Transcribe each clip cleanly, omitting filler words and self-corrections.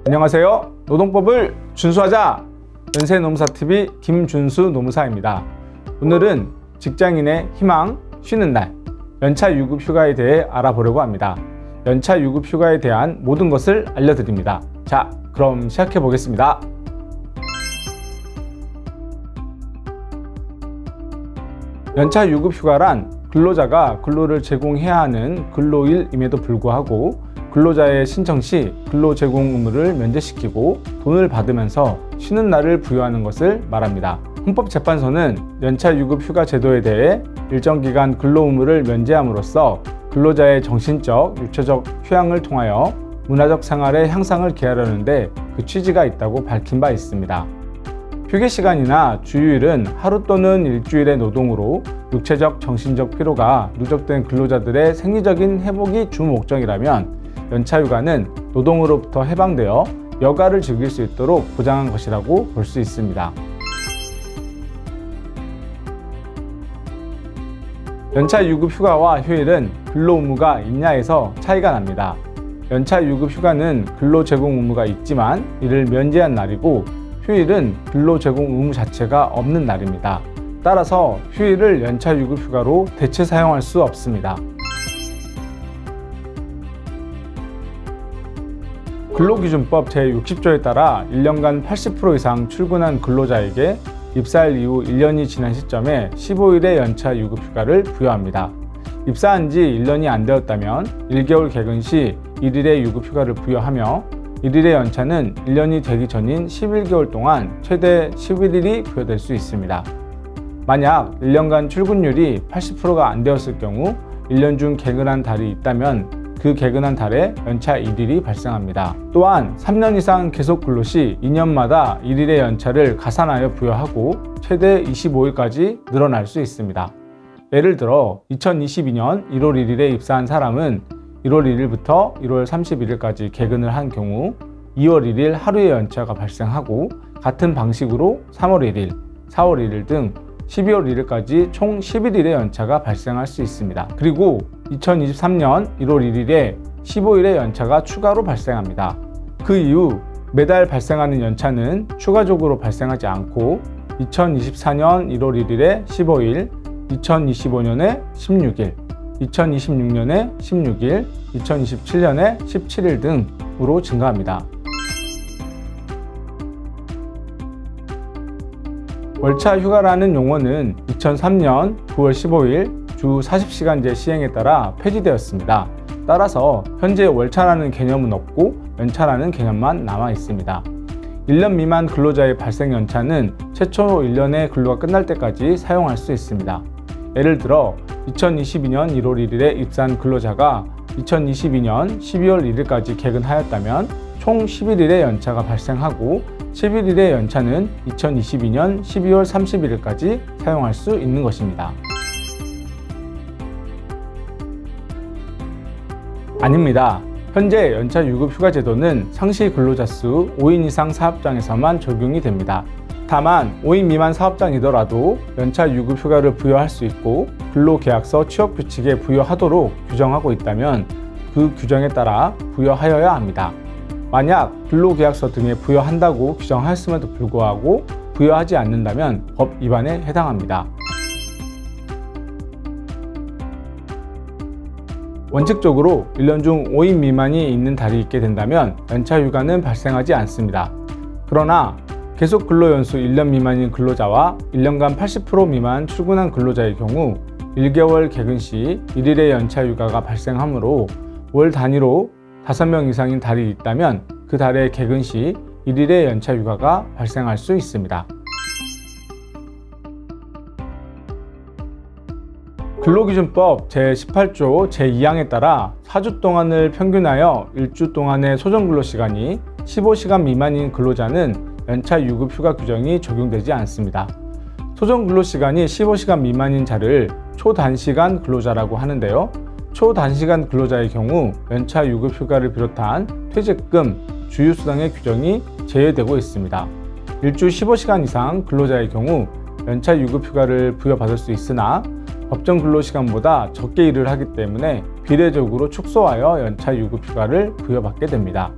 안녕하세요. 노동법을 준수하자! 연세노무사TV 김준수 노무사입니다. 오늘은 직장인의 희망, 쉬는 날, 연차 유급 휴가에 대해 알아보려고 합니다. 연차 유급 휴가에 대한 모든 것을 알려드립니다. 자, 그럼 시작해 보겠습니다. 연차 유급 휴가란 근로자가 근로를 제공해야 하는 근로일임에도 불구하고 근로자의 신청 시 근로 제공 의무를 면제시키고 돈을 받으면서 쉬는 날을 부여하는 것을 말합니다. 헌법재판소는 연차 유급 휴가 제도에 대해 일정 기간 근로 의무를 면제함으로써 근로자의 정신적, 육체적 휴양을 통하여 문화적 생활의 향상을 기하려는 데 그 취지가 있다고 밝힌 바 있습니다. 휴게 시간이나 주휴일은 하루 또는 일주일의 노동으로 육체적, 정신적 피로가 누적된 근로자들의 생리적인 회복이 주 목적이라면 연차휴가는 노동으로부터 해방되어 여가를 즐길 수 있도록 보장한 것이라고 볼 수 있습니다. 연차 유급 휴가와 휴일은 근로 의무가 있냐에서 차이가 납니다. 연차 유급 휴가는 근로 제공 의무가 있지만 이를 면제한 날이고 휴일은 근로 제공 의무 자체가 없는 날입니다. 따라서 휴일을 연차 유급 휴가로 대체 사용할 수 없습니다. 근로기준법 제60조에 따라 1년간 80% 이상 출근한 근로자에게 입사일 이후 1년이 지난 시점에 15일의 연차 유급 휴가를 부여합니다. 입사한 지 1년이 안 되었다면 1개월 개근 시 1일의 유급 휴가를 부여하며 1일의 연차는 1년이 되기 전인 11개월 동안 최대 11일이 부여될 수 있습니다. 만약 1년간 출근율이 80%가 안 되었을 경우 1년 중 개근한 달이 있다면 그 개근한 달에 연차 1일이 발생합니다. 또한 3년 이상 계속 근로 시 2년마다 1일의 연차를 가산하여 부여하고 최대 25일까지 늘어날 수 있습니다. 예를 들어 2022년 1월 1일에 입사한 사람은 1월 1일부터 1월 31일까지 개근을 한 경우 2월 1일 하루의 연차가 발생하고 같은 방식으로 3월 1일, 4월 1일 등 12월 1일까지 총 11일의 연차가 발생할 수 있습니다. 그리고 2023년 1월 1일에 15일의 연차가 추가로 발생합니다. 그 이후 매달 발생하는 연차는 추가적으로 발생하지 않고 2024년 1월 1일에 15일, 2025년에 16일, 2026년에 16일, 2027년에 17일 등으로 증가합니다. 월차 휴가라는 용어는 2003년 9월 15일 주 40시간제 시행에 따라 폐지되었습니다. 따라서 현재 월차라는 개념은 없고 연차라는 개념만 남아 있습니다. 1년 미만 근로자의 발생 연차는 최초 1년의 근로가 끝날 때까지 사용할 수 있습니다. 예를 들어 2022년 1월 1일에 입사한 근로자가 2022년 12월 1일까지 개근하였다면 총 11일의 연차가 발생하고 11일의 연차는 2022년 12월 31일까지 사용할 수 있는 것입니다. 아닙니다. 현재 연차 유급 휴가 제도는 상시 근로자 수 5인 이상 사업장에서만 적용이 됩니다. 다만 5인 미만 사업장이더라도 연차 유급 휴가를 부여할 수 있고 근로계약서 취업 규칙에 부여하도록 규정하고 있다면 그 규정에 따라 부여하여야 합니다. 만약 근로계약서 등에 부여한다고 규정하였음에도 불구하고 부여하지 않는다면 법 위반에 해당합니다. 원칙적으로 1년 중 5인 미만이 있는 달이 있게 된다면 연차 휴가는 발생하지 않습니다. 그러나 계속 근로 연수 1년 미만인 근로자와 1년간 80% 미만 출근한 근로자의 경우 1개월 개근 시 1일의 연차 휴가가 발생하므로 월 단위로 5명 이상인 달이 있다면 그 달의 개근 시 1일의 연차 휴가가 발생할 수 있습니다. 근로기준법 제18조 제2항에 따라 4주 동안을 평균하여 1주 동안의 소정근로시간이 15시간 미만인 근로자는 연차 유급 휴가 규정이 적용되지 않습니다. 소정근로시간이 15시간 미만인 자를 초단시간 근로자라고 하는데요. 초단시간 근로자의 경우 연차 유급 휴가를 비롯한 퇴직금, 주휴수당의 규정이 제외되고 있습니다. 일주 15시간 이상 근로자의 경우 연차 유급 휴가를 부여받을 수 있으나 법정 근로시간보다 적게 일을 하기 때문에 비례적으로 축소하여 연차 유급 휴가를 부여받게 됩니다.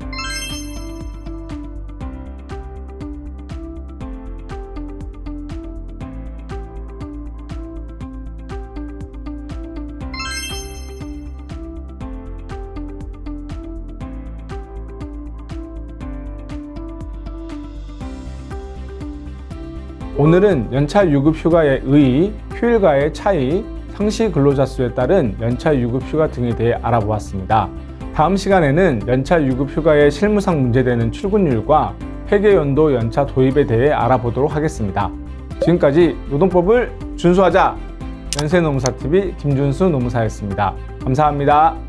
오늘은 연차 유급 휴가의 의의, 휴일과의 차이, 상시 근로자 수에 따른 연차 유급 휴가 등에 대해 알아보았습니다. 다음 시간에는 연차 유급 휴가의 실무상 문제되는 출근율과 회계연도 연차 도입에 대해 알아보도록 하겠습니다. 지금까지 노동법을 준수하자! 연세노무사TV 김준수 노무사였습니다. 감사합니다.